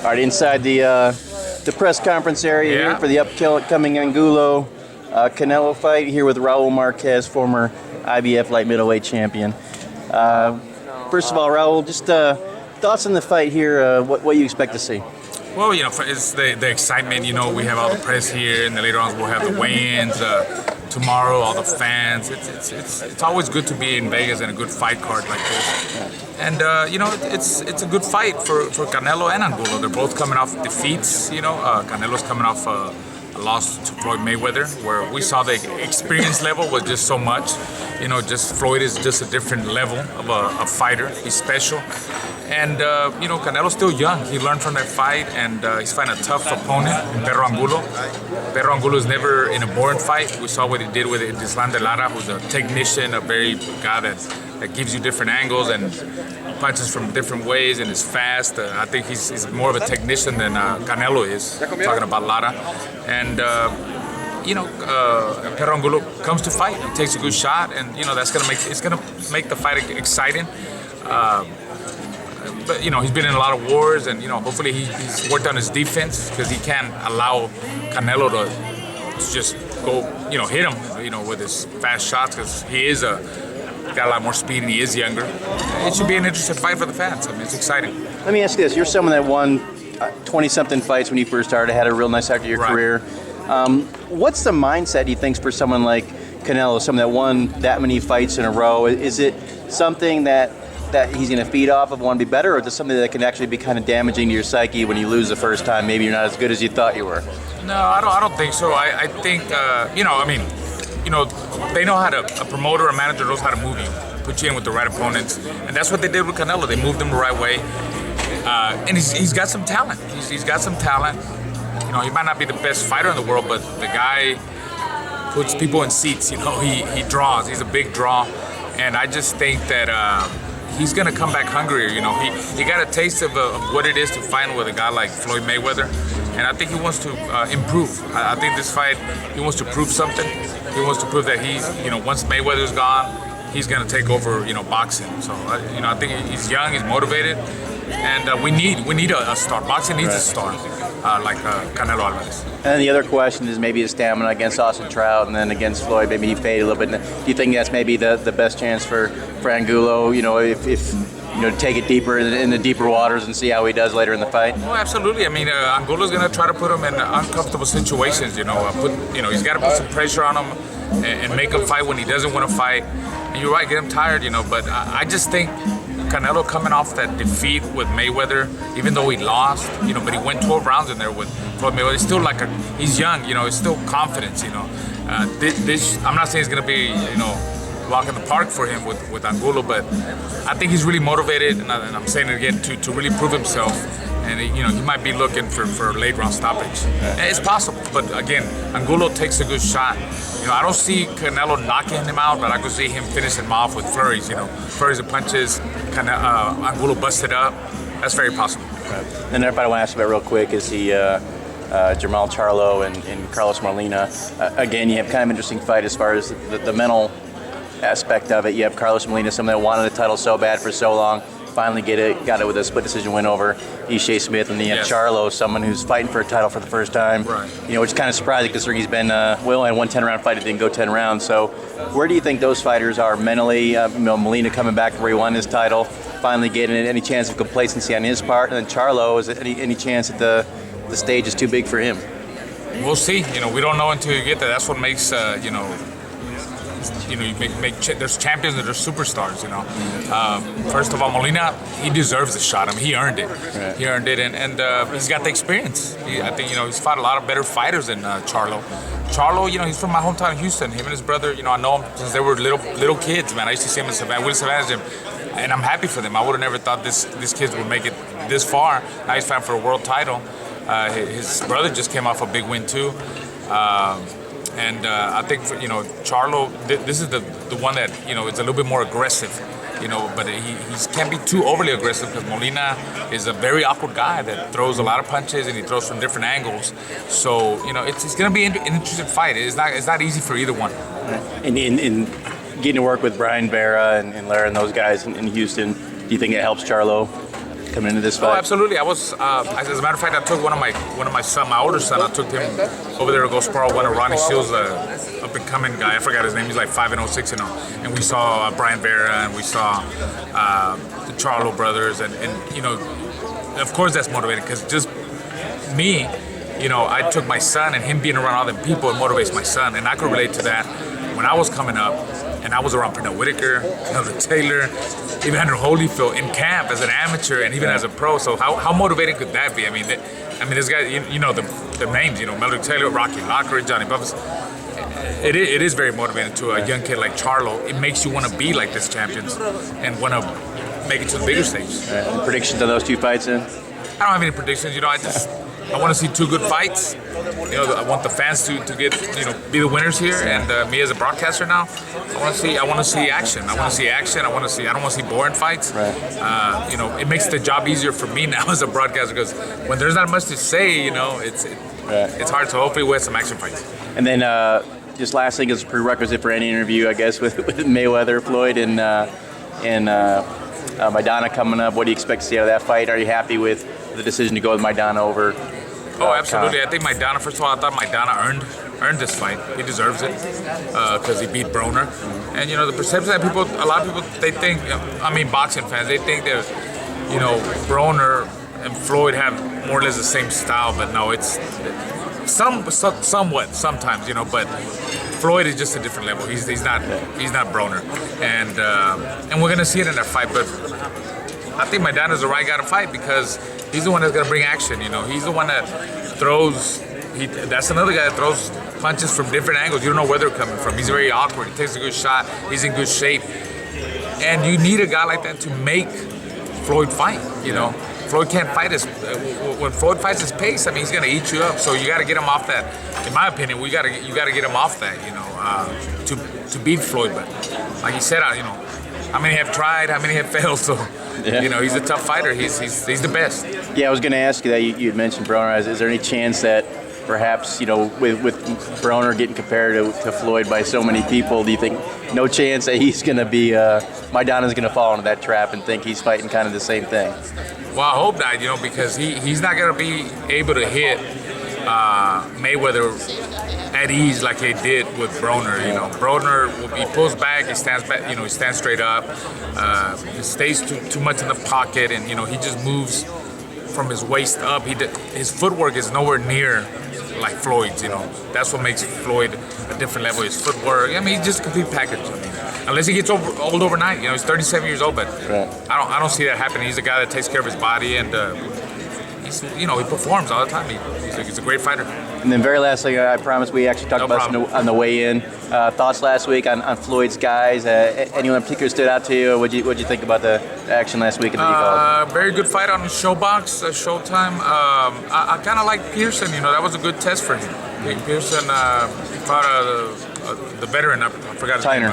All right, inside the press conference area here for the upcoming Angulo Canelo fight here with Raul Marquez, former IBF light middleweight champion. First of all, Raul, just thoughts on the fight here. What you expect to see? Well, it's the excitement. We have all the press here, and then later on we'll have the weigh-ins. Tomorrow, all the fans. It's always good to be in Vegas and a good fight card like this. And it's a good fight for Canelo and Angulo. They're both coming off defeats. Canelo's coming off a loss to Floyd Mayweather, where we saw the experience level was just so much. Just Floyd is just a different level of a fighter. He's special. And, Canelo's still young. He learned from that fight, and he's fighting a tough opponent in Perro Angulo. Perro Angulo is never in a boring fight. We saw what he did with Islam de Lara, who's a technician, a very guy that gives you different angles and punches from different ways and is fast. I think he's more of a technician than Canelo is, talking about Lara. And, Perro Angulo comes to fight. He takes a good shot, and, it's going to make the fight exciting. But he's been in a lot of wars, and hopefully he's worked on his defense, because he can't allow Canelo to just go hit him with his fast shots, because he is got a lot more speed and he is younger. It should be an interesting fight for the fans. I mean, it's exciting. Let me ask you this: you're someone that won 20-something fights when you first started, had a real nice start to your career. What's the mindset, do you think, for someone like Canelo, someone that won that many fights in a row? Is it something that he's going to feed off of, want to be better, or is it something that can actually be kind of damaging to your psyche when you lose the first time? Maybe you're not as good as you thought you were. No, I don't think so. I think, they know how to, a promoter, a manager knows how to move you, put you in with the right opponents. And that's what they did with Canelo. They moved him the right way. And he's got some talent. He's got some talent. He might not be the best fighter in the world, but the guy puts people in seats. He draws. He's a big draw. And I just think that he's going to come back hungrier. He got a taste of what it is to fight with a guy like Floyd Mayweather, and I think he wants to improve. I think this fight, he wants to prove something. He wants to prove that he's, once Mayweather's gone, he's going to take over, boxing. So, I think he's young, he's motivated, and we need a star. Boxing needs a star like Canelo Alvarez. And then the other question is maybe his stamina against Austin Trout, and then against Floyd, maybe he faded a little bit. Do you think that's maybe the best chance for Angulo, if to take it deeper in the deeper waters and see how he does later in the fight? Well, absolutely. I mean, Angulo's going to try to put him in uncomfortable situations. He's got to put some pressure on him and make him fight when he doesn't want to fight. And you're right, get him tired. But I just think Canelo coming off that defeat with Mayweather, even though he lost, but he went 12 rounds in there with Floyd Mayweather. He's still he's young, it's still confidence, This I'm not saying it's gonna be, walk in the park for him with Angulo, but I think he's really motivated, and I'm saying it again, to really prove himself. And he might be looking for a late round stoppage. It's possible, but again, Angulo takes a good shot. I don't see Canelo knocking him out, but I could see him finishing him off with flurries. Flurries of punches. Angulo busted up. That's very possible. Right. And everybody I want to ask you about real quick is Jamal Charlo and Carlos Molina. Again, you have kind of an interesting fight as far as the mental aspect of it. You have Carlos Molina, someone that wanted the title so bad for so long, finally got it with a split decision win over Ishii Smith, and then you have Charlo, someone who's fighting for a title for the first time. Right. Which is kind of surprising because he's been only one 10-round fight. It didn't go 10 rounds. So, where do you think those fighters are mentally? Molina coming back where he won his title, finally getting it. Any chance of complacency on his part? And then Charlo, is it any chance that the stage is too big for him? We'll see. We don't know until you get there. That's what makes there's champions and there's superstars. First of all, Molina, he deserves the shot. I mean, he earned it. Right. He earned it, and he's got the experience. I think he's fought a lot of better fighters than Charlo. Charlo, he's from my hometown, Houston. Him and his brother, I know him since they were little kids. Man, I used to see him in Savannah Gym, and I'm happy for them. I would have never thought these kids would make it this far. Now he's fighting for a world title. His brother just came off a big win too. And I think, Charlo, this is the one that, it's a little bit more aggressive, but he can't be too overly aggressive because Molina is a very awkward guy that throws a lot of punches and he throws from different angles. So, it's going to be an interesting fight. It's not easy for either one. In getting to work with Brian Vera and Lara and those guys in Houston, do you think it helps Charlo? coming into this Oh, fight? absolutely. I was, as a matter of fact, I took one of my son, my older son. I took him over there to go spar one of Ronnie Shields, up and coming guy. I forgot his name. He's like 5-0, 6-0, and we saw Brian Vera, and we saw the Charlo brothers, and you know, of course that's motivating because just me, you know, I took my son, and him being around all them people, it motivates my son, and I could relate to that when I was coming up. And I was around Pernell Whitaker, Elder Taylor, even Andrew Holyfield in camp as an amateur and even as a pro. So how motivating could that be? I mean, this guy, you know, the names, you know, Elder Taylor, Rocky Lockridge, Johnny Buffett. It is very motivating to a young kid like Charlo. It makes you want to be like this champions and want to make it to the bigger stage. Any predictions on those two fights then? I don't have any predictions. You know, I want to see two good fights. You know, I want the fans to get, you know, be the winners here, and me as a broadcaster now, I want to see action. I want to see action. I don't want to see boring fights. Right. You know, it makes the job easier for me now as a broadcaster because when there's not much to say, you know, it's hard. So hopefully we have some action fights. And then just last thing is a prerequisite for any interview, I guess, with Mayweather, Floyd, and Maidana coming up. What do you expect to see out of that fight? Are you happy with the decision to go with Maidana over? Oh, absolutely. I think Maidana, first of all, I thought Maidana earned this fight. He deserves it because he beat Broner. And, you know, the perception that a lot of people, they think, I mean, boxing fans, they think that, you know, Broner and Floyd have more or less the same style, but no, it's somewhat sometimes, you know, but Floyd is just a different level. He's not Broner. And we're going to see it in that fight, but I think Maidana's the right guy to fight because he's the one that's going to bring action, you know. He's the one that throws, that's another guy that throws punches from different angles. You don't know where they're coming from. He's very awkward. He takes a good shot. He's in good shape. And you need a guy like that to make Floyd fight, you know. Floyd can't fight when Floyd fights his pace, I mean, he's going to eat you up. So you got to get him off that. In my opinion, you got to get him off that, you know, to beat Floyd. But like you said, you know, how many have tried, how many have failed, so, you know, he's a tough fighter. He's the best. Yeah, I was going to ask you that. You had mentioned Broner. Is there any chance that perhaps, you know, with Broner getting compared to Floyd by so many people, do you think no chance that he's going to be, Maidana's going to fall into that trap and think he's fighting kind of the same thing? Well, I hope not, you know, because he's not going to be able to hit Mayweather at ease like he did with Broner. You know, Broner, he pulls back, he stands back, you know, he stands straight up, he stays too much in the pocket, and you know, he just moves from his waist up. His footwork is nowhere near like Floyd's. You know, that's what makes Floyd a different level. His footwork. I mean, he's just a complete package. I mean, unless he gets old overnight. You know, he's 37 years old, but I don't see that happening. He's a guy that takes care of his body, and you know, he performs all the time. He's a great fighter. And then very last thing, I promise we actually talked about this on the way-in. Thoughts last week on Floyd's guys? Anyone in particular stood out to you? Or what'd you think about the action last week? Very good fight on Showbox, Showtime. I kind of like Pearson. You know, that was a good test for him. Pearson fought the veteran. I forgot his name.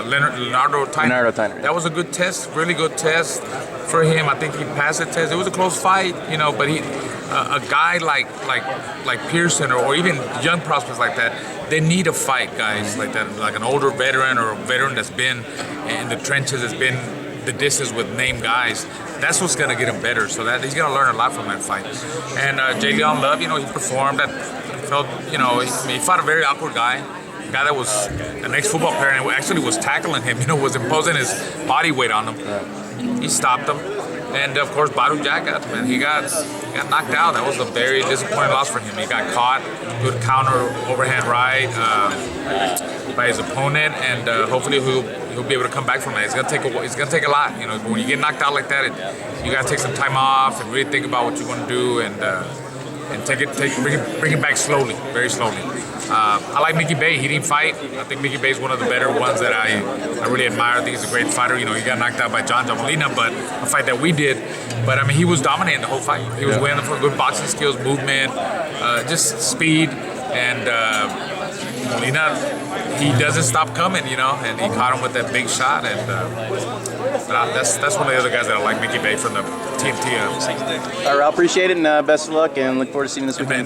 Leonardo Tyner. That was a good test. Really good test for him. I think he passed the test. It was a close fight, you know, but a guy like Pearson or even young prospects like that, they need a fight, guys like that, like an older veteran or a veteran that's been in the trenches, has been the distance with named guys. That's what's gonna get him better. So that he's gonna learn a lot from that fight. And Jay Leon Love, you know, he performed. You know, he fought a very awkward guy. A guy that was an ex-football player and actually was tackling him. You know, was imposing his body weight on him. He stopped him. And of course, Badu Jagat, man, he got knocked out. That was a very disappointing loss for him. He got caught, good counter overhand right by his opponent, and hopefully he'll be able to come back from that. It's gonna take a lot. You know, when you get knocked out like that, you gotta take some time off and really think about what you want to do and bring it back slowly, very slowly. I like Mickey Bay. He didn't fight. I think Mickey Bay is one of the better ones that I really admire. I think he's a great fighter. You know, he got knocked out by John Molina, but a fight that we did. But I mean, he was dominating the whole fight. He was winning for good boxing skills, movement, just speed, and Molina, he doesn't stop coming, you know, and he caught him with that big shot, and that's one of the other guys that I like, Mickey Bay from the TNT. All right, I appreciate it, and best of luck, and look forward to seeing you this weekend.